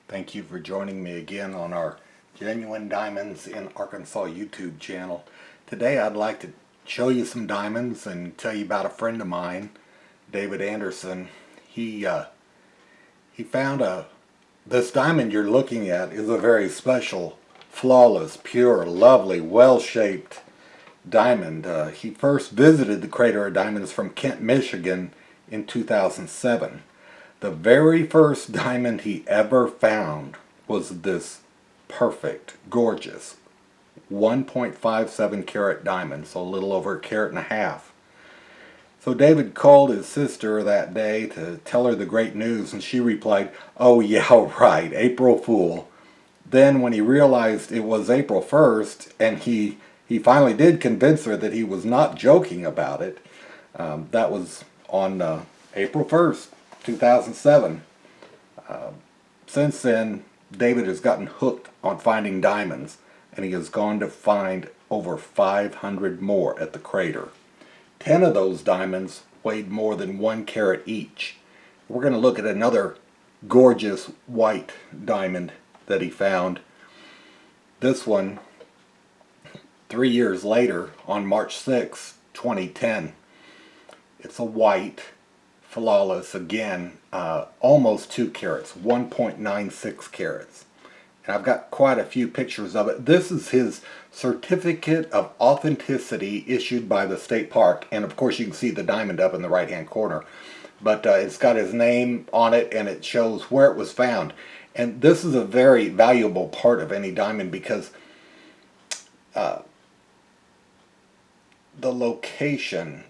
Thank you for joining me again on our Genuine Diamonds in Arkansas YouTube channel. Today I'd like to show you some diamonds and tell you about a friend of mine, David Anderson. He found this diamond you're looking at is a very special, flawless, pure, lovely, well-shaped diamond. He first visited the Crater of Diamonds from Kent, Michigan in 2007. The very first diamond he ever found was this perfect, gorgeous 1.57 carat diamond, so a little over a carat and a half. So David called his sister that day to tell her the great news, and she replied, "Oh yeah, right, April Fool." Then when he realized it was April 1st, and he finally did convince her that he was not joking about it, that was on April 1st. 2007. Since then, David has gotten hooked on finding diamonds, and he has gone to find over 500 more at the crater. 10 of those diamonds weighed more than 1 carat each. We're going to look at another gorgeous white diamond that he found. This one, 3 years later, on March 6, 2010. It's a white, flawless, again, almost 2 carats, 1.96 carats. And I've got quite a few pictures of it. This is his certificate of authenticity issued by the state park. And of course you can see the diamond up in the right hand corner. But it's got his name on it, and it shows where it was found. And this is a very valuable part of any diamond because the location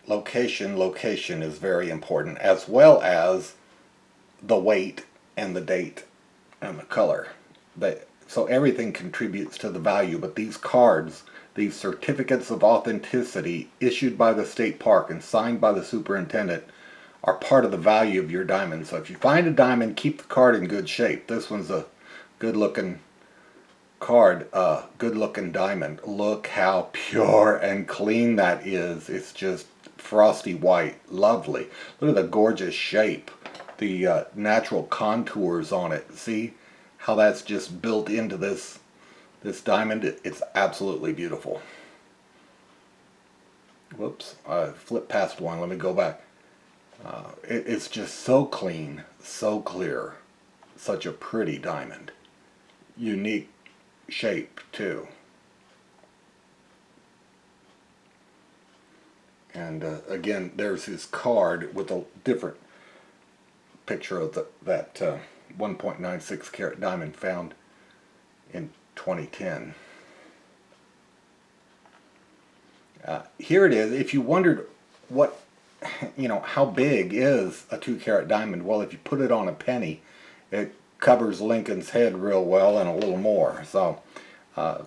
is very important, as well as the weight and the date and the color. So everything contributes to the value, but these cards, these certificates of authenticity issued by the state park and signed by the superintendent, are part of the value of your diamond. So if you find a diamond, keep the card in good shape. This one's a good looking card, good looking diamond. Look how pure and clean that is. It's just frosty white, lovely. Look at the gorgeous shape, the natural contours on it. See how that's just built into this diamond? It's absolutely beautiful. Whoops, I flipped past one. Let me go back. It's just so clean, so clear, such a pretty diamond. Unique shape too. And again, there's his card with a different picture of that 1.96 carat diamond found in 2010. Here it is. If you wondered what, how big is a 2 carat diamond, well, if you put it on a penny, it covers Lincoln's head real well and a little more. So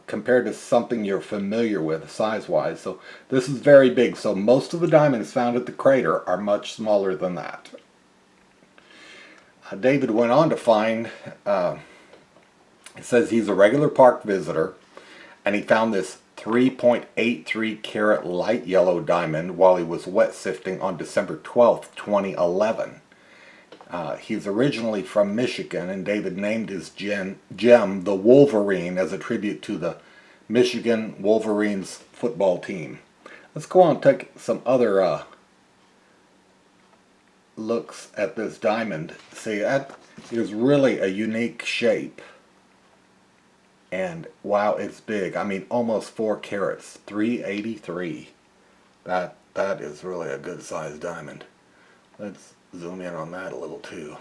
compared to something you're familiar with size-wise. So this is very big. So most of the diamonds found at the crater are much smaller than that. David went on to find, it says he's a regular park visitor, and he found this 3.83 carat light yellow diamond while he was wet sifting on December 12th, 2011. He's originally from Michigan, and David named his gem the Wolverine as a tribute to the Michigan Wolverines football team. Let's go on and take some other looks at this diamond. See, that is really a unique shape. And wow, it's big. I mean, almost 4 carats, 383. That is really a good sized diamond. Let's zoom in on that a little too.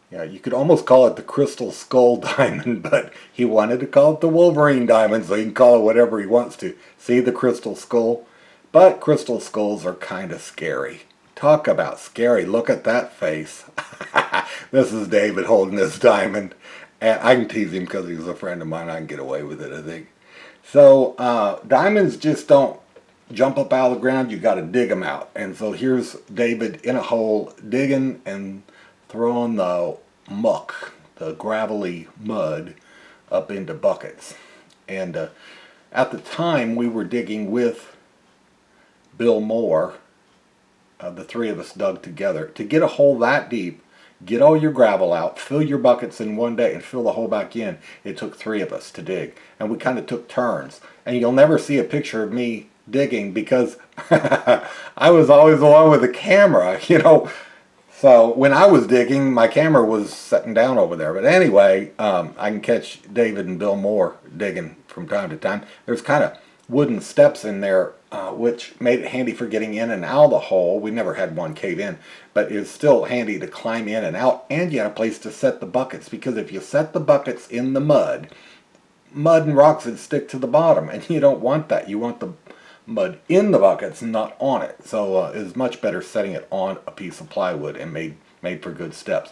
Yeah, you could almost call it the Crystal Skull diamond, but he wanted to call it the Wolverine diamond, so he can call it whatever he wants to. See the Crystal Skull? But crystal skulls are kind of scary. Talk about scary. Look at that face. This is David holding this diamond. And I can tease him because he's a friend of mine. I can get away with it, I think. So diamonds just don't jump up out of the ground. You got to dig them out. And so here's David in a hole digging and throwing the muck, the gravelly mud, up into buckets. And at the time we were digging with Bill Moore. The three of us dug together. To get a hole that deep, get all your gravel out, fill your buckets in one day, and fill the hole back in. It took 3 of us to dig, and we kind of took turns. And you'll never see a picture of me digging because I was always the one with the camera, you know. So when I was digging, my camera was sitting down over there. But anyway, I can catch David and Bill Moore digging from time to time. There's kind of wooden steps in there, which made it handy for getting in and out of the hole. We never had one cave in, but it's still handy to climb in and out. And you had a place to set the buckets, because if you set the buckets in the mud and rocks would stick to the bottom, and you don't want that. You want the mud in the buckets, not on it. So it's much better setting it on a piece of plywood, and made for good steps.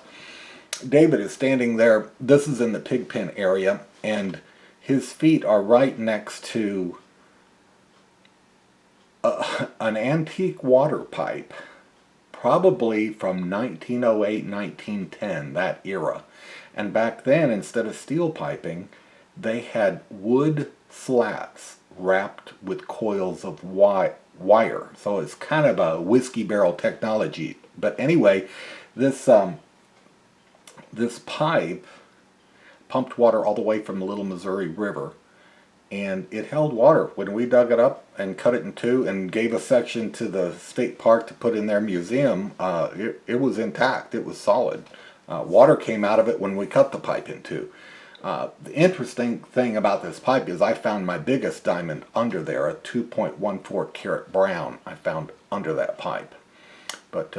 David is standing there. This is in the pig pen area, and his feet are right next to an antique water pipe, probably from 1908, 1910, that era. And back then, instead of steel piping, they had wood slats wrapped with coils of wire. So it's kind of a whiskey barrel technology. But anyway, this pipe pumped water all the way from the Little Missouri River, and it held water. When we dug it up and cut it in two and gave a section to the state park to put in their museum, it was intact. It was solid. Water came out of it when we cut the pipe in two. The interesting thing about this pipe is I found my biggest diamond under there, a 2.14 carat brown I found under that pipe. But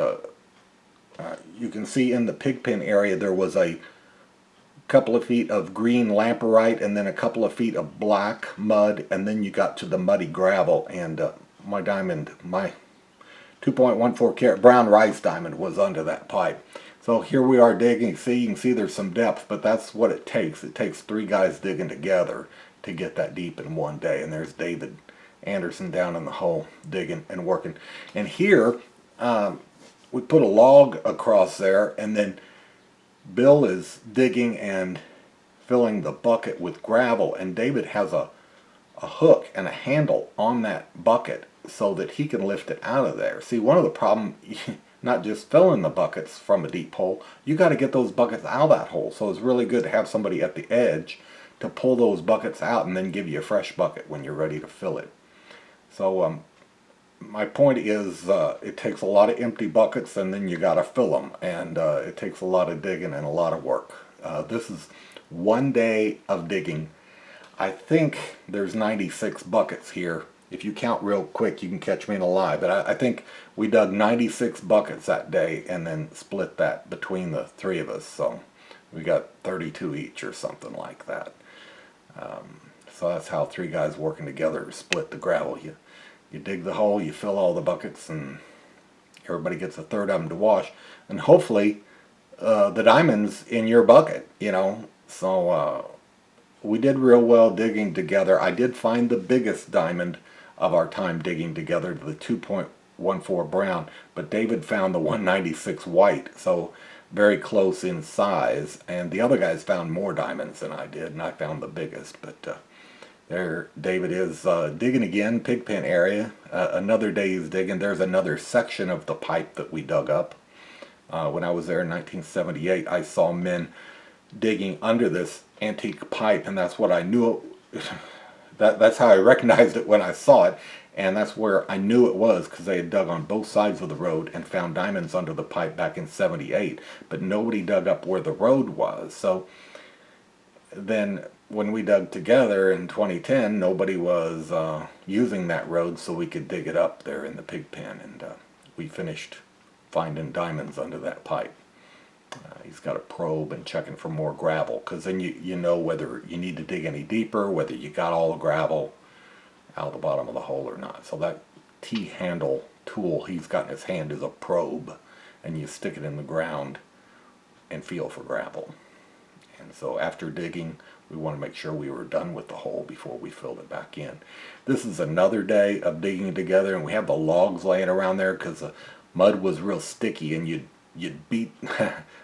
you can see in the pig pen area there was a couple of feet of green lamperite and then a couple of feet of black mud, and then you got to the muddy gravel, and my 2.14 carat brown rice diamond was under that pipe. So here we are digging. You can see there's some depth, but that's what it takes. It takes 3 guys digging together to get that deep in one day. And there's David Anderson down in the hole digging and working. And here we put a log across there, and then Bill is digging and filling the bucket with gravel, and David has a hook and a handle on that bucket so that he can lift it out of there. See, one of the problems, not just filling the buckets from a deep hole, you got to get those buckets out of that hole. So it's really good to have somebody at the edge to pull those buckets out and then give you a fresh bucket when you're ready to fill it. So my point is, it takes a lot of empty buckets, and then you got to fill them, and it takes a lot of digging and a lot of work. This is one day of digging. I think there's 96 buckets here. If you count real quick, you can catch me in a lie, but I think we dug 96 buckets that day and then split that between the 3 of us. So we got 32 each or something like that. So that's how 3 guys working together split the gravel. You dig the hole, you fill all the buckets, and everybody gets a third of them to wash. And hopefully the diamond's in your bucket, you know. So we did real well digging together. I did find the biggest diamond of our time digging together, the 2.14 brown, but David found the 196 white, so very close in size. And the other guys found more diamonds than I did, and I found the biggest. But there David is digging again, pig pen area. Another day he's digging. There's another section of the pipe that we dug up. When I was there in 1978, I saw men digging under this antique pipe, and that's what I knew. That's how I recognized it when I saw it, and that's where I knew it was, because they had dug on both sides of the road and found diamonds under the pipe back in '78, but nobody dug up where the road was. So then when we dug together in 2010, nobody was using that road, so we could dig it up there in the pig pen, and we finished finding diamonds under that pipe. He's got a probe and checking for more gravel, because then you know whether you need to dig any deeper, whether you got all the gravel out of the bottom of the hole or not. So that T-handle tool he's got in his hand is a probe, and you stick it in the ground and feel for gravel. And so after digging, we want to make sure we were done with the hole before we filled it back in. This is another day of digging together, and we have the logs laying around there because the mud was real sticky, and you'd beat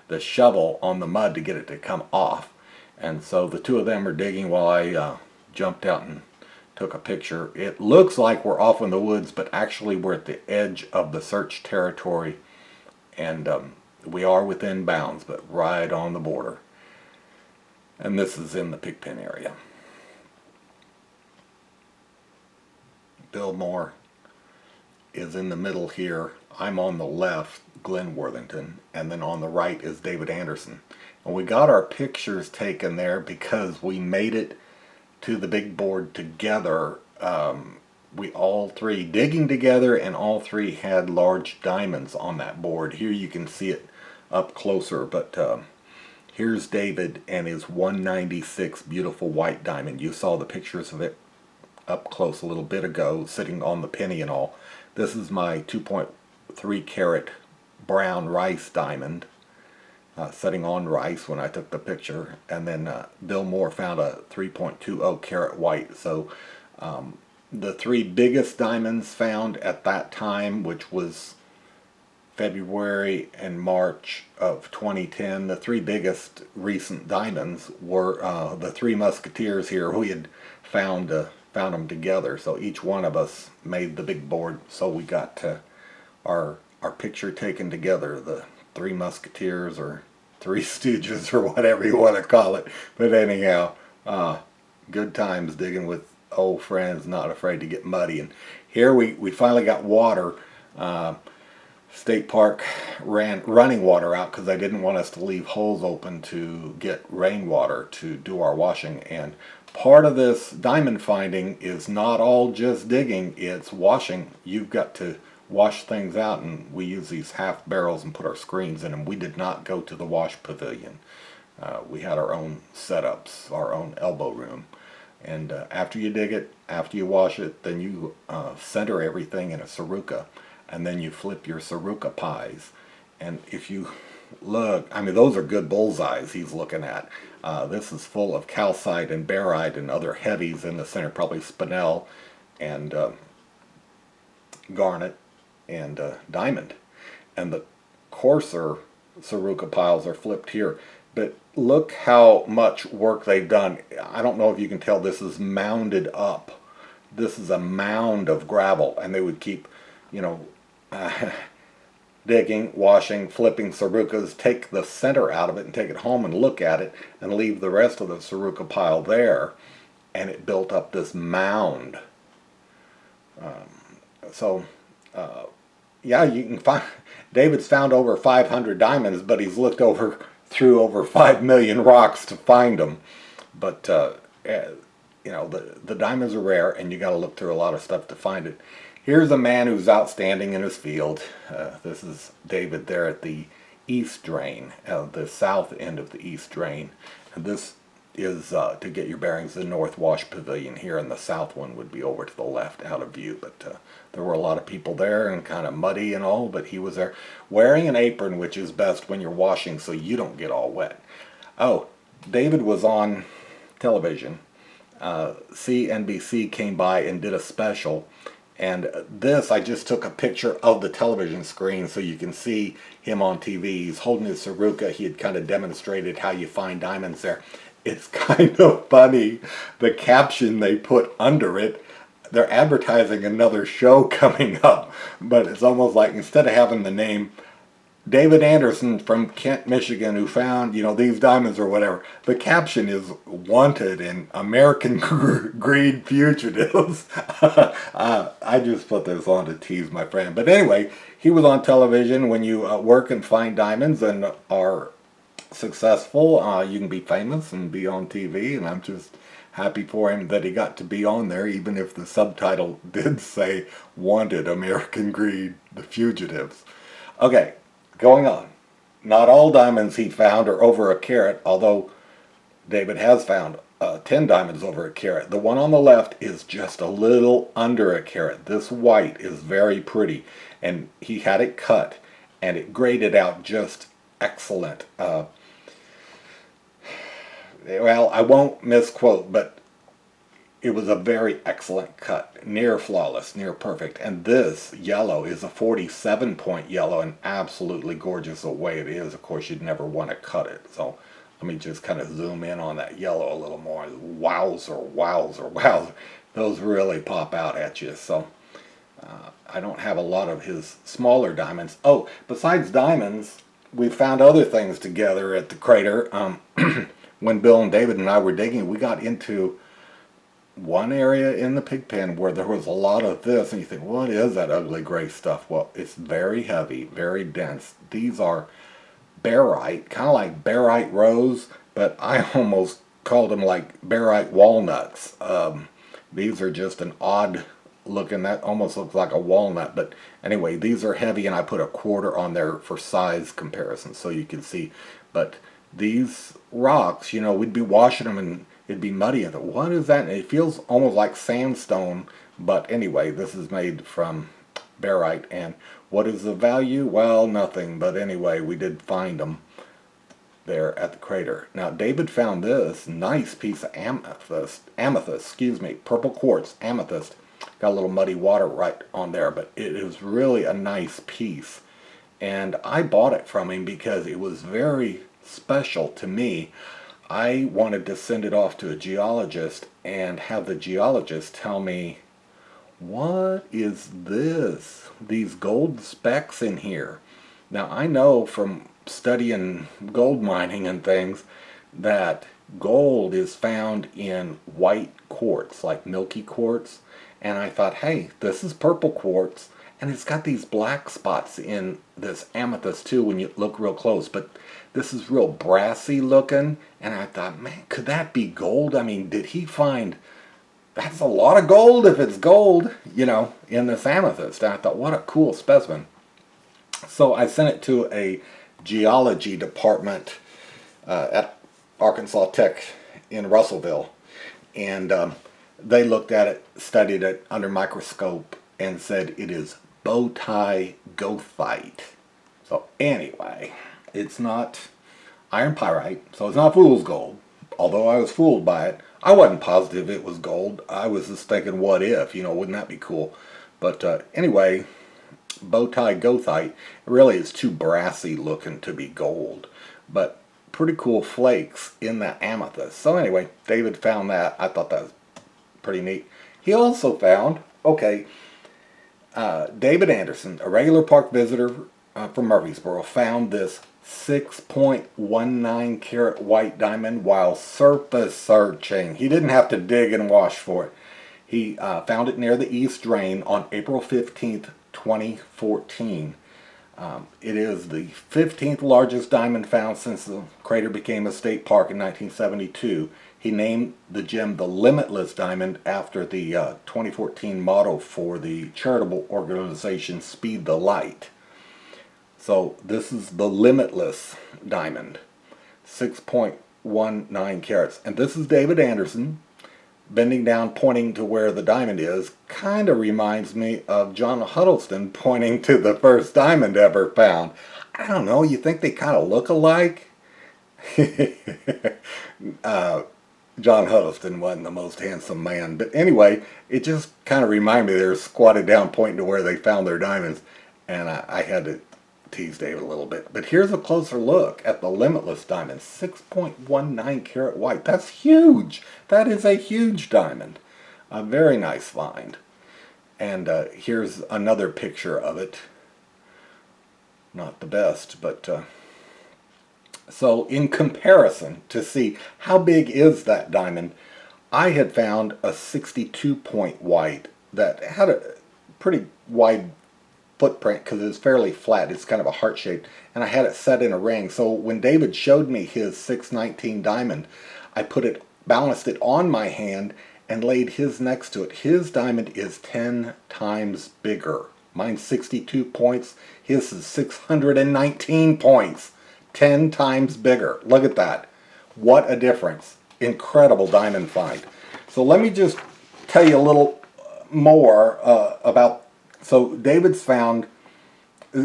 the shovel on the mud to get it to come off. And so the 2 of them are digging while I jumped out and took a picture. It looks like we're off in the woods, but actually we're at the edge of the search territory, and we are within bounds, but right on the border. And this is in the Pigpen area. Billmore is in the middle here. I'm on the left, Glenn Worthington, and then on the right is David Anderson. And we got our pictures taken there because we made it to the big board together. We all three digging together, and all three had large diamonds on that board. Here you can see it up closer, but here's David and his 196 beautiful white diamond. You saw the pictures of it up close a little bit ago, sitting on the penny and all. This is my 2.3 carat brown rice diamond, sitting on rice when I took the picture. And then Bill Moore found a 3.20 carat white. So the three biggest diamonds found at that time, which was February and March of 2010, the three biggest recent diamonds were the Three Musketeers here. We had found them together, so each one of us made the big board, so we got our picture taken together, the Three Musketeers or Three Stooges or whatever you want to call it. But anyhow, good times digging with old friends, not afraid to get muddy. And here we finally got water. State Park ran running water out because they didn't want us to leave holes open to get rainwater to do our washing. And part of this diamond finding is not all just digging, it's washing. You've got to wash things out, and we use these half barrels and put our screens in them. We did not go to the wash pavilion. We had our own setups, our own elbow room. And after you dig it, after you wash it, then you center everything in a saruka. And then you flip your saruka pies. And if you look, I mean, those are good bullseyes he's looking at. This is full of calcite and barite and other heavies in the center, probably spinel and garnet and diamond. And the coarser saruka piles are flipped here. But look how much work they've done. I don't know if you can tell, this is mounded up. This is a mound of gravel, and they would keep, you know, digging, washing, flipping sarukas, take the center out of it and take it home and look at it and leave the rest of the saruka pile there, and it built up this mound. Yeah, you can find, David's found over 500 diamonds, but he's looked through over 5 million rocks to find them. But you know, the diamonds are rare, and you got to look through a lot of stuff to find it. Here's a man who's outstanding in his field. This is David there at the east drain, the south end of the east drain. And this is, to get your bearings, the North Wash Pavilion here, and the south one would be over to the left, out of view. But there were a lot of people there, and kind of muddy and all, but he was there wearing an apron, which is best when you're washing so you don't get all wet. Oh, David was on television. CNBC came by and did a special. And this, I just took a picture of the television screen so you can see him on TV. He's holding his saruka. He had kind of demonstrated how you find diamonds there. It's kind of funny, the caption they put under it. They're advertising another show coming up, but it's almost like, instead of having the name David Anderson from Kent, Michigan, who found, you know, these diamonds or whatever, the caption is "Wanted in American Greed Fugitives." I just put this on to tease my friend. But anyway, he was on television. When you work and find diamonds and are successful, you can be famous and be on TV, and I'm just happy for him that he got to be on there, even if the subtitle did say "Wanted American Greed, the Fugitives." Okay. Going on. Not all diamonds he found are over a carat, although David has found 10 diamonds over a carat. The one on the left is just a little under a carat. This white is very pretty, and he had it cut, and it graded out just excellent. Well, I won't misquote, but it was a very excellent cut, near flawless, near perfect. And this yellow is a 47-point yellow, and absolutely gorgeous the way it is. Of course, you'd never want to cut it. So let me just kind of zoom in on that yellow a little more. Wowzer, wowzer, wowzer. Those really pop out at you. So I don't have a lot of his smaller diamonds. Oh, besides diamonds, we found other things together at the crater. When Bill and David and I were digging, we got into one area in the pig pen where there was a lot of this, and you think, what is that ugly gray stuff? Well, it's very heavy, very dense. These are barite, kind of like barite rose, but I almost called them like barite walnuts. These are just an odd looking, that almost looks like a walnut, but anyway, these are heavy, and I put a quarter on there for size comparison so you can see. But these rocks, you know, we'd be washing them and it'd be muddy. I thought, what is that? And it feels almost like sandstone, but anyway, this is made from barite. And what is the value? Well, nothing, but anyway, we did find them there at the crater. Now, David found this nice piece of purple quartz, amethyst. Got a little muddy water right on there, but it is really a nice piece. And I bought it from him because it was very special to me. I wanted to send it off to a geologist and have the geologist tell me, what is this? These gold specks in here. Now, I know from studying gold mining and things that gold is found in white quartz, like milky quartz. And I thought, hey, this is purple quartz, and it's got these black spots in this amethyst too when you look real close. But this is real brassy looking, and I thought, man, could that be gold? I mean, did he find, that's a lot of gold if it's gold, you know, in this amethyst. And I thought, what a cool specimen. So I sent it to a geology department at Arkansas Tech in Russellville, and they looked at it, studied it under microscope, and said it is bow tie goethite. So anyway, it's not iron pyrite, so it's not fool's gold. Although I was fooled by it, I wasn't positive it was gold. I was just thinking, what if? You know, wouldn't that be cool? But anyway, bow tie goethite really is too brassy looking to be gold, but pretty cool flakes in that amethyst. So anyway, David found that. I thought that was pretty neat. He also found, David Anderson, a regular park visitor from Murfreesboro, found this 6.19 carat white diamond while surface searching. He didn't have to dig and wash for it. He found it near the East Drain on April 15th, 2014. It is the 15th largest diamond found since the crater became a state park in 1972. He named the gem the Limitless Diamond after the 2014 motto for the charitable organization Speed the Light. So this is the Limitless Diamond, 6.19 carats. And this is David Anderson bending down pointing to where the diamond is. Kind of reminds me of John Huddleston pointing to the first diamond ever found. I don't know, you think they kind of look alike? John Huddleston wasn't the most handsome man, but anyway, it just kind of reminded me they were squatted down pointing to where they found their diamonds, and I had to tease David a little bit. But here's a closer look at the Limitless Diamond, 6.19 carat white. That's huge. That is a huge diamond. A very nice find. And here's another picture of it. Not the best, but so in comparison to see how big is that diamond, I had found a 62 point white that had a pretty wide footprint because it's fairly flat. It's kind of a heart shaped, and I had it set in a ring. So when David showed me his 619 diamond, I balanced it on my hand and laid his next to it. His diamond is 10 times bigger. Mine's 62 points. His is 619 points. 10 times bigger. Look at that. What a difference. Incredible diamond find. So let me just tell you a little more about, so David's found,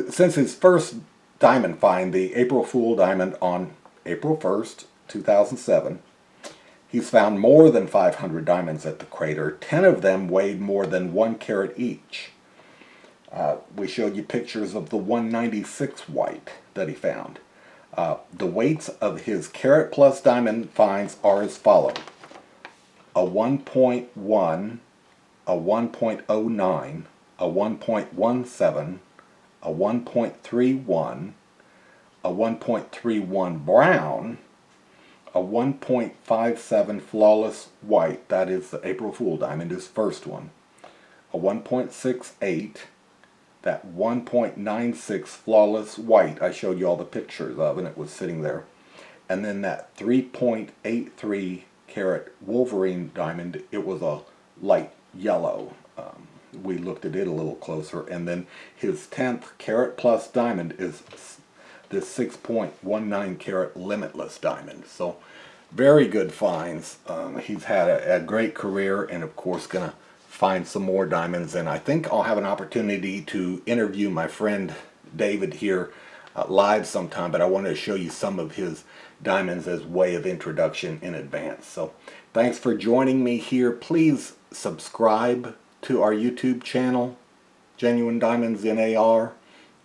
since his first diamond find, the April Fool diamond on April 1st, 2007, he's found more than 500 diamonds at the crater. 10 of them weighed more than 1 carat each. We showed you pictures of the 196 white that he found. The weights of his carat plus diamond finds are as follows: a 1.1, a 1.09, a 1.17, a 1.31, a 1.31 brown, a 1.57 flawless white, that is the April Fool diamond, his first one, a 1.68, that 1.96 flawless white I showed you all the pictures of, and it was sitting there, and then that 3.83 carat Wolverine diamond, it was a light yellow. We looked at it a little closer, and then his 10th carat plus diamond is this 6.19 carat Limitless Diamond. So very good finds. He's had a great career, and of course gonna find some more diamonds, and I think I'll have an opportunity to interview my friend David here live sometime, but I wanted to show you some of his diamonds as way of introduction in advance. So thanks for joining me here. Please subscribe to our YouTube channel, Genuine Diamonds in AR,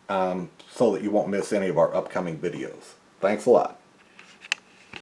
so that you won't miss any of our upcoming videos. Thanks a lot.